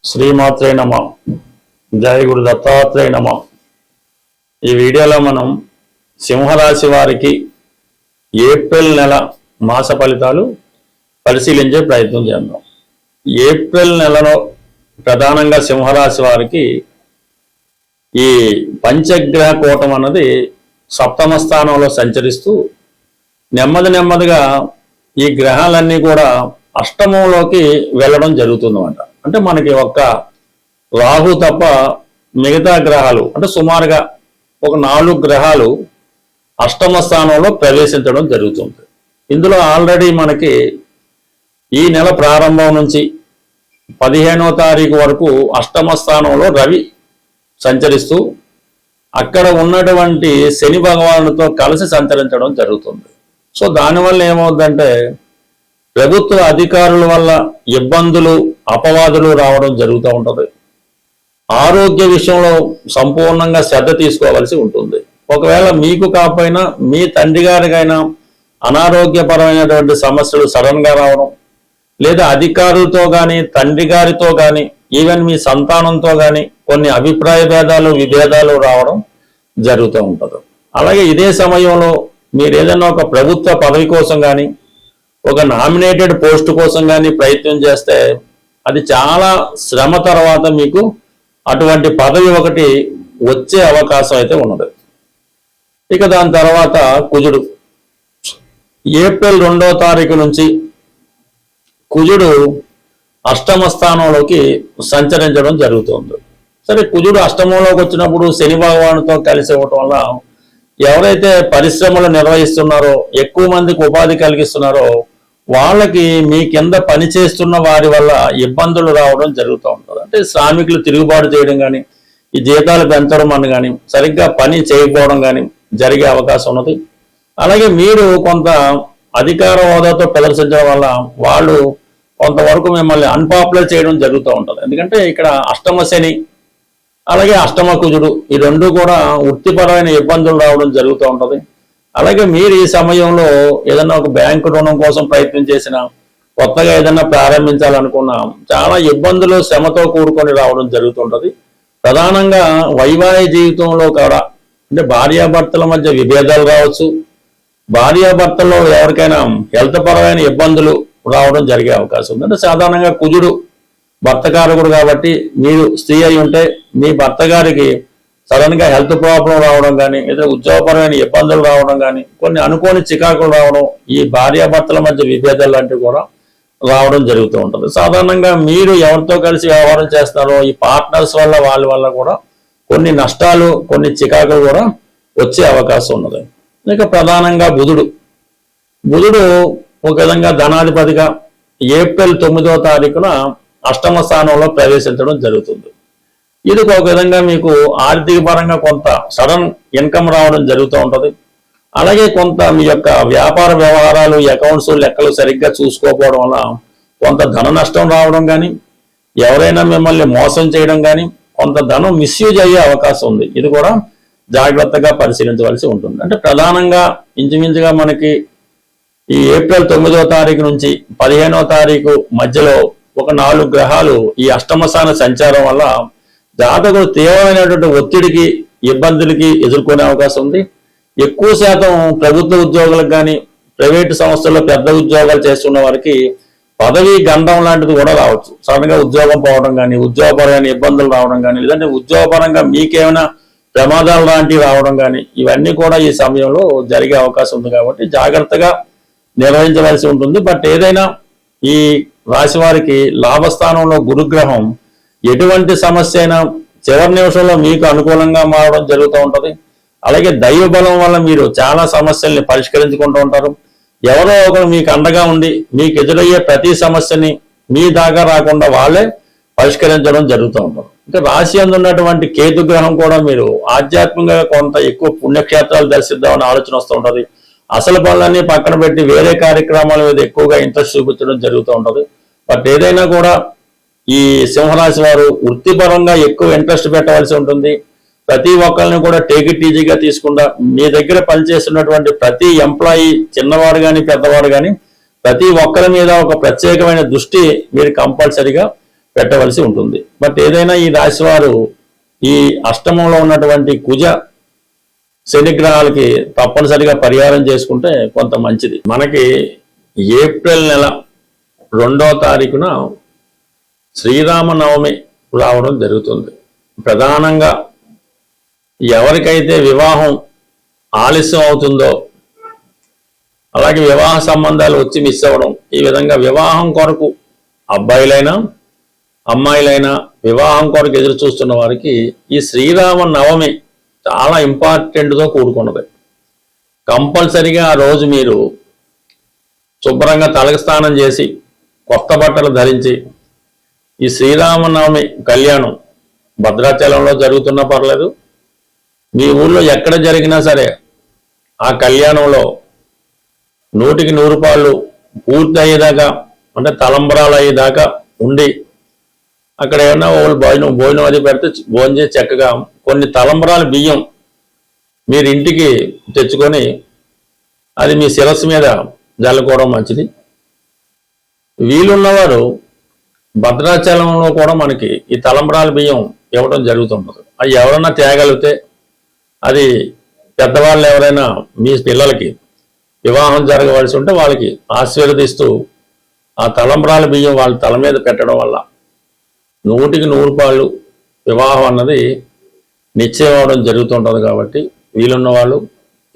శ్రీమాత్రే నమ. జయ గురు దత్తాత్రేయ నమ. ఈ వీడియోలో మనం సింహరాశి వారికి ఏప్రిల్ నెల మాస ఫలితాలు పరిశీలించే ప్రయత్నం చేద్దాం. ఏప్రిల్ నెలలో ప్రధానంగా సింహరాశి వారికి ఈ పంచగ్రహ కూటం అన్నది సప్తమ స్థానంలో సంచరిస్తూ నెమ్మదిగా ఈ గ్రహాలన్నీ కూడా అష్టమంలోకి వెళ్ళడం జరుగుతుందన్నమాట. అంటే మనకి ఒక్క రాహు తప్ప మిగతా గ్రహాలు అంటే సుమారుగా ఒక 4 గ్రహాలు అష్టమ స్థానంలో ప్రవేశించడం జరుగుతుంది. ఇందులో ఆల్రెడీ మనకి ఈ నెల ప్రారంభం నుంచి 15వ తారీఖు వరకు అష్టమ స్థానంలో రవి సంచరిస్తూ అక్కడ ఉన్నటువంటి శని భగవానుడితో కలిసి సంచరించడం జరుగుతుంది. సో దానివల్ల ఏమవుతుందంటే ప్రభుత్వ అధికారుల వల్ల ఇబ్బందులు అపవాదులు రావడం జరుగుతూ ఉంటుంది. ఆరోగ్య విషయంలో సంపూర్ణంగా శ్రద్ధ తీసుకోవాల్సి ఉంటుంది. ఒకవేళ మీకు కాకపోయినా మీ తండ్రి గారికైనా అనారోగ్యపరమైనటువంటి సమస్యలు సడన్గా రావడం, లేదా అధికారులతో కానీ తండ్రి గారితో కానీ ఈవెన్ మీ సంతానంతో కానీ కొన్ని అభిప్రాయ భేదాలు విభేదాలు రావడం జరుగుతూ ఉంటుంది. అలాగే ఇదే సమయంలో మీరు ఏదైనా ఒక ప్రభుత్వ పదవి కోసం కానీ ఒక నామినేటెడ్ పోస్ట్ కోసం కానీ ప్రయత్నం చేస్తే అది చాలా శ్రమ తర్వాత మీకు అటువంటి పదవి ఒకటి వచ్చే అవకాశం అయితే ఉన్నది. ఇక దాని తర్వాత కుజుడు ఏప్రిల్ 2వ తారీఖు నుంచి కుజుడు అష్టమ స్థానంలోకి సంచరించడం జరుగుతుంది. సరే, కుజుడు అష్టమంలోకి వచ్చినప్పుడు శని భగవానుతో కలిసి ఇవ్వటం వల్ల ఎవరైతే పరిశ్రమలు నిర్వహిస్తున్నారో ఎక్కువ మందికి ఉపాధి కలిగిస్తున్నారో వాళ్ళకి మీ కింద పనిచేస్తున్న వారి వల్ల ఇబ్బందులు రావడం జరుగుతూ ఉంటుంది. అంటే శ్రామికులు తిరుగుబాటు చేయడం కానీ ఈ జీతాలు పెంచడం అని కానీ సరిగ్గా పని చేయకపోవడం కానీ జరిగే అవకాశం ఉన్నది. అలాగే మీరు కొంత అధికార హోదాతో ప్రదర్శించడం వల్ల వాళ్ళు కొంతవరకు మిమ్మల్ని అన్పాపులర్ చేయడం జరుగుతూ ఉంటుంది. ఎందుకంటే ఇక్కడ అష్టమ శని అలాగే అష్టమ కుజుడు ఈ రెండు కూడా వృత్తిపరమైన ఇబ్బందులు రావడం జరుగుతూ ఉంటుంది. అలాగే మీరు ఈ సమయంలో ఏదైనా ఒక బ్యాంకు రుణం కోసం ప్రయత్నం చేసినా కొత్తగా ఏదైనా ప్రారంభించాలనుకున్నా చాలా ఇబ్బందులు శ్రమతో కూడుకొని రావడం జరుగుతుంటుంది. ప్రధానంగా వైవాహిక జీవితంలో కూడా అంటే భార్యాభర్తల మధ్య విభేదాలు రావచ్చు, భార్యాభర్తల్లో ఎవరికైనా హెల్త్ పరమైన ఇబ్బందులు రావడం జరిగే అవకాశం ఉంది. అంటే సాధారణంగా కుజుడు భర్తకారకుడు కాబట్టి మీరు స్త్రీ అయి ఉంటే మీ భర్త గారికి సడన్ గా హెల్త్ ప్రాబ్లం రావడం కానీ ఏదైనా ఉద్యోగపరమైన ఇబ్బందులు రావడం కానీ కొన్ని అనుకోని చికాకులు రావడం ఈ భార్యాభర్తల మధ్య విభేదాలు లాంటివి కూడా రావడం జరుగుతూ ఉంటుంది. సాధారణంగా మీరు ఎవరితో కలిసి వ్యవహారం చేస్తున్నారో ఈ పార్ట్నర్స్ వల్ల వాళ్ళ వల్ల కూడా కొన్ని నష్టాలు కొన్ని చికాకులు కూడా వచ్చే అవకాశం ఉన్నది. ఇక ప్రధానంగా బుధుడు ఒక విధంగా ధనాధిపతిగా ఏప్రిల్ 9వ తారీఖున అష్టమ స్థానంలో ప్రవేశించడం జరుగుతుంది. ఇది ఒక విధంగా మీకు ఆర్థిక పరంగా కొంత సడన్ ఇన్కమ్ రావడం జరుగుతూ ఉంటుంది. అలాగే కొంత మీ యొక్క వ్యాపార వ్యవహారాలు అకౌంట్స్ లెక్కలు సరిగ్గా చూసుకోకపోవడం వల్ల కొంత ధన నష్టం రావడం కానీ ఎవరైనా మిమ్మల్ని మోసం చేయడం కానీ కొంత ధనం మిస్యూజ్ అయ్యే అవకాశం ఉంది. ఇది కూడా జాగ్రత్తగా పరిశీలించవలసి ఉంటుంది. అంటే ప్రధానంగా ఇంచుమించుగా మనకి ఈ ఏప్రిల్ 9వ తారీఖు నుంచి 15వ తారీఖు మధ్యలో ఒక 4 గ్రహాలు ఈ అష్టమ స్థాన సంచారం వల్ల జాతకులు తీవ్రమైనటువంటి ఒత్తిడికి ఇబ్బందులకి ఎదుర్కొనే అవకాశం ఉంది. ఎక్కువ శాతం ప్రభుత్వ ఉద్యోగులకు కానీ ప్రైవేటు సంస్థల్లో పెద్ద ఉద్యోగాలు చేస్తున్న వారికి పదవి గండం లాంటిది కూడా రావచ్చు. సడన్గా ఉద్యోగం పోవడం కానీ ఉద్యోగపరమైన ఇబ్బందులు రావడం కానీ లేదంటే ఉద్యోగపరంగా మీకేమైనా ప్రమాదాలు లాంటివి రావడం కానీ ఇవన్నీ కూడా ఈ సమయంలో జరిగే అవకాశం ఉంది. కాబట్టి జాగ్రత్తగా నిర్వహించవలసి ఉంటుంది. బట్ ఏదైనా ఈ రాశి వారికి లాభస్థానంలో గురుగ్రహం ఎటువంటి సమస్య అయినా చివరి నిమిషంలో మీకు అనుకూలంగా మారడం జరుగుతూ ఉంటుంది. అలాగే దైవ బలం వల్ల మీరు చాలా సమస్యల్ని పరిష్కరించుకుంటూ ఉంటారు. ఎవరో ఒకరు మీకు అండగా ఉండి మీకు ఎదురయ్యే ప్రతి సమస్యని మీ దాకా రాకుండా వాళ్ళే పరిష్కరించడం జరుగుతూ ఉంటారు. ఇంకా రాశి అందు ఉన్నటువంటి కేతు గ్రహం కూడా మీరు ఆధ్యాత్మికంగా కొంత ఎక్కువ పుణ్యక్షేత్రాలు దర్శిద్దామని ఆలోచన వస్తూ ఉంటుంది. అసలు పనులన్నీ పక్కన పెట్టి వేరే కార్యక్రమాల మీద ఎక్కువగా ఇంట్రెస్ట్ చూపించడం జరుగుతూ ఉంటుంది. బట్ ఏదైనా కూడా ఈ సింహరాశి వారు వృత్తిపరంగా ఎక్కువ ఇంట్రెస్ట్ పెట్టవలసి ఉంటుంది. ప్రతి ఒక్కరిని కూడా టేక్ ఇట్ ఈజీగా తీసుకుంటా మీ దగ్గర పనిచేస్తున్నటువంటి ప్రతి ఎంప్లాయీ చిన్నవాడు కానీ పెద్దవాడు కానీ ప్రతి ఒక్కరి మీద ఒక ప్రత్యేకమైన దృష్టి మీరు కంపల్సరీగా పెట్టవలసి ఉంటుంది. బట్ ఏదైనా ఈ రాశి వారు ఈ అష్టమంలో ఉన్నటువంటి కుజ శనిగ్రహాలకి తప్పనిసరిగా పరిహారం చేసుకుంటే కొంత మంచిది. మనకి ఏప్రిల్ నెల 2వ తారీఖున శ్రీరామనవమి రావడం జరుగుతుంది. ప్రధానంగా ఎవరికైతే వివాహం ఆలస్యం అవుతుందో, అలాగే వివాహ సంబంధాలు వచ్చి మిస్ అవ్వడం, ఈ విధంగా వివాహం కొరకు అబ్బాయిలైనా అమ్మాయిలైనా వివాహం కొరకు ఎదురు చూస్తున్న వారికి ఈ శ్రీరామ నవమి చాలా ఇంపార్టెంట్తో కూడుకున్నది. కంపల్సరిగా ఆ రోజు మీరు శుభ్రంగా తలకు స్నానం చేసి కొత్త బట్టలు ధరించి ఈ శ్రీరామనవమి కళ్యాణం భద్రాచలంలో జరుగుతున్నా పర్లేదు, మీ ఊళ్ళో ఎక్కడ జరిగినా సరే ఆ కళ్యాణంలో 100కి 100 రూపాయలు పూర్తి అయ్యేదాకా, అంటే తలంబరాలు అయ్యేదాకా ఉండి అక్కడ ఏమన్నా వాళ్ళు భోజనం అది పెడితే భోజనం చేసి చక్కగా కొన్ని తలంబరాల బియ్యం మీరు ఇంటికి తెచ్చుకొని అది మీ శిరస్సు మీద జల్లుకోవడం మంచిది. వీలున్నవారు భద్రాచలంలో కూడా మనకి ఈ తలంబరాల బియ్యం ఇవ్వడం జరుగుతుంటుంది. అవి ఎవరన్నా తేగలిగితే, అది పెద్దవాళ్ళు ఎవరైనా మీ పిల్లలకి వివాహం జరగవలసి ఉంటే వాళ్ళకి ఆశీర్వదిస్తూ ఆ తలంబరాల బియ్యం వాళ్ళ తల మీద పెట్టడం వల్ల 100కి 100 రూపాయలు వివాహం అన్నది నిశ్చయం అవడం జరుగుతుంటుంది. కాబట్టి వీలున్న వాళ్ళు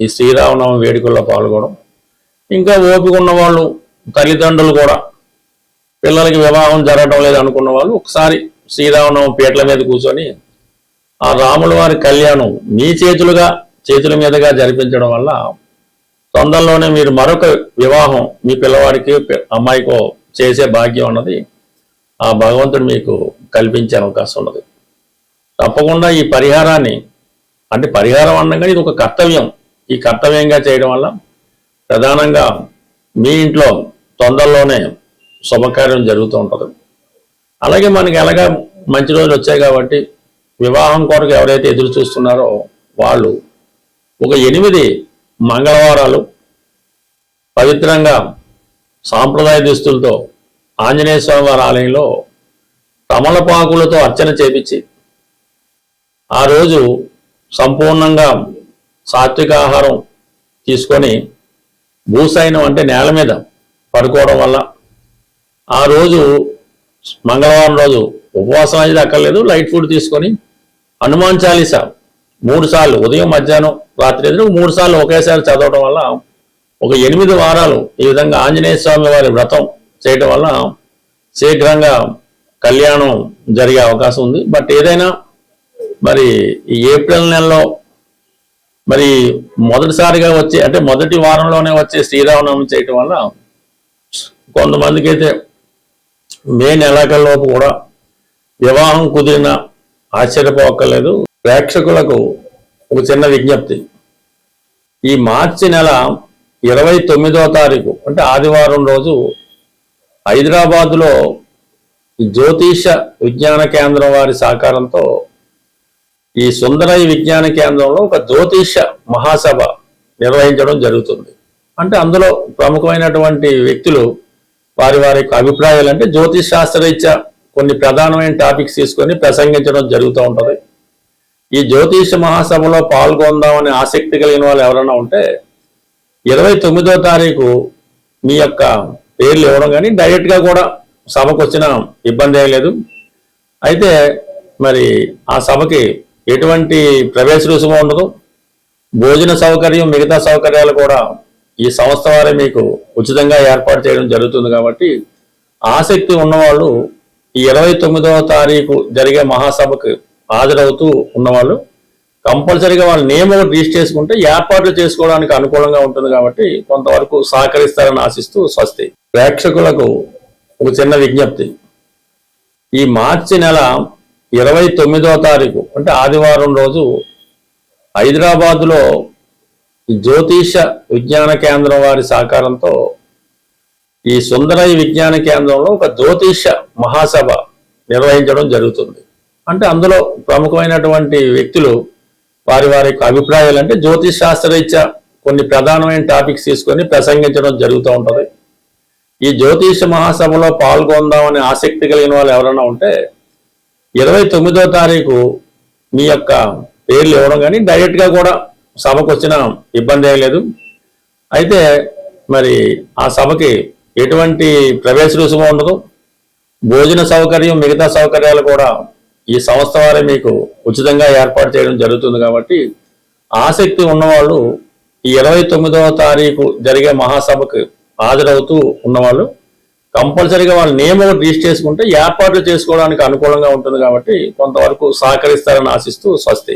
ఈ శ్రీరామనవమి వేడుకల్లో పాల్గొనడం, ఇంకా ఓపిక ఉన్న వాళ్ళు తల్లిదండ్రులు కూడా పిల్లలకి వివాహం జరగడం లేదు అనుకున్న వాళ్ళు ఒకసారి శ్రీరామనవమి పీటల మీద కూర్చొని ఆ రాముల వారి కళ్యాణం మీ చేతుల మీదుగా జరిపించడం వల్ల తొందరలోనే మీరు మరొక వివాహం మీ పిల్లవాడికి అమ్మాయికో చేసే భాగ్యం అన్నది ఆ భగవంతుడు మీకు కల్పించే అవకాశం ఉన్నది. తప్పకుండా ఈ పరిహారాన్ని, అంటే పరిహారం అనగానే ఇది ఒక కర్తవ్యం, ఈ కర్తవ్యంగా చేయడం వల్ల ప్రధానంగా మీ ఇంట్లో తొందరలోనే శుభకార్యం జరుగుతూ ఉంటుంది. అలాగే మనకి ఎలాగా మంచి రోజులు వచ్చాయి కాబట్టి వివాహం కొరకు ఎవరైతే ఎదురు చూస్తున్నారో వాళ్ళు ఒక 8 మంగళవారాలు పవిత్రంగా సాంప్రదాయ దుస్తులతో ఆంజనేయ స్వామి వారి ఆలయంలో తమలపాకులతో అర్చన చేపించి ఆ రోజు సంపూర్ణంగా సాత్విక ఆహారం తీసుకొని భూసైనం అంటే నేల మీద పడుకోవడం వల్ల ఆ రోజు మంగళవారం రోజు ఉపవాసం అనేది అక్కర్లేదు, లైట్ ఫుడ్ తీసుకొని హనుమాన్ చాలీసా 3 సార్లు ఉదయం మధ్యాహ్నం రాత్రి 3 సార్లు ఒకేసారి చదవడం వల్ల ఒక 8 వారాలు ఈ విధంగా ఆంజనేయ స్వామి వారి వ్రతం చేయడం వల్ల శీఘ్రంగా కళ్యాణం జరిగే అవకాశం ఉంది. బట్ ఏదైనా మరి ఈ ఏప్రిల్ నెలలో మరి మొదటిసారిగా వచ్చే, అంటే మొదటి వారంలోనే వచ్చే శ్రీరామనవమి చేయటం వల్ల కొంతమందికి అయితే మే నెలాఖరులోపు కూడా వివాహం కుదిరిన ఆశ్చర్యపోక్కర్లేదు. ప్రేక్షకులకు ఒక చిన్న విజ్ఞప్తి, ఈ మార్చి నెల 29వ తారీఖు అంటే ఆదివారం రోజు హైదరాబాదులో జ్యోతిష విజ్ఞాన కేంద్రం వారి సహకారంతో ఈ సుందరయ్య విజ్ఞాన కేంద్రంలో ఒక జ్యోతిష మహాసభ నిర్వహించడం జరుగుతుంది. అంటే అందులో ప్రముఖమైనటువంటి వ్యక్తులు వారి అభిప్రాయాలు, అంటే జ్యోతిష్ శాస్త్రరీత్యా కొన్ని ప్రధానమైన టాపిక్స్ తీసుకొని ప్రసంగించడం జరుగుతూ ఉంటుంది. ఈ జ్యోతిష మహాసభలో పాల్గొందామనే ఆసక్తి కలిగిన వాళ్ళు ఎవరైనా ఉంటే 29వ తారీఖు మీ యొక్క పేర్లు ఇవ్వడం, కానీ డైరెక్ట్గా కూడా సభకు వచ్చిన ఇబ్బంది ఏం లేదు. అయితే మరి ఆ సభకి ఎటువంటి ప్రవేశ రుసుము ఉండదు, భోజన సౌకర్యం మిగతా సౌకర్యాలు కూడా ఈ సంస్థ వారే మీకు ఉచితంగా ఏర్పాటు చేయడం జరుగుతుంది. కాబట్టి ఆసక్తి ఉన్నవాళ్ళు ఈ 29వ తారీఖు జరిగే మహాసభకు హాజరవుతూ ఉన్నవాళ్ళు కంపల్సరీగా వాళ్ళ నేమ్ ఒకటి రిజిస్టర్ చేసుకుంటే ఏర్పాట్లు చేసుకోవడానికి అనుకూలంగా ఉంటుంది. కాబట్టి కొంతవరకు సహకరిస్తారని ఆశిస్తూ స్వస్తి. ప్రేక్షకులకు ఒక చిన్న విజ్ఞప్తి, ఈ మార్చి నెల 29వ తారీఖు అంటే ఆదివారం రోజు హైదరాబాదులో జ్యోతిష విజ్ఞాన కేంద్రం వారి సహకారంతో ఈ సుందరయ్య విజ్ఞాన కేంద్రంలో ఒక జ్యోతిష మహాసభ నిర్వహించడం జరుగుతుంది. అంటే అందులో ప్రముఖమైనటువంటి వ్యక్తులు వారి అభిప్రాయాలు, అంటే జ్యోతిష్ శాస్త్రరీత్యా కొన్ని ప్రధానమైన టాపిక్స్ తీసుకొని ప్రసంగించడం జరుగుతూ ఉంటుంది. ఈ జ్యోతిష మహాసభలో పాల్గొందామని ఆసక్తి కలిగిన వాళ్ళు ఎవరైనా ఉంటే 29వ తారీఖు మీ యొక్క పేర్లు ఇవ్వడం కానీ డైరెక్ట్గా కూడా సభకు వచ్చిన ఇబ్బంది ఏం లేదు. అయితే మరి ఆ సభకి ఎటువంటి ప్రవేశ రుసుము ఉండదు. భోజన సౌకర్యం మిగతా సౌకర్యాలు కూడా ఈ సంస్థ వారే మీకు ఉచితంగా ఏర్పాటు చేయడం జరుగుతుంది. కాబట్టి ఆసక్తి ఉన్నవాళ్ళు ఈ 29వ తారీఖు జరిగే మహాసభకు హాజరవుతూ ఉన్నవాళ్ళు కంపల్సరీగా వాళ్ళ నేమ్ ఒకటి రిజిస్టర్ చేసుకుంటే ఏర్పాట్లు చేసుకోవడానికి అనుకూలంగా ఉంటుంది. కాబట్టి కొంతవరకు సహకరిస్తారని ఆశిస్తూ స్వస్తి.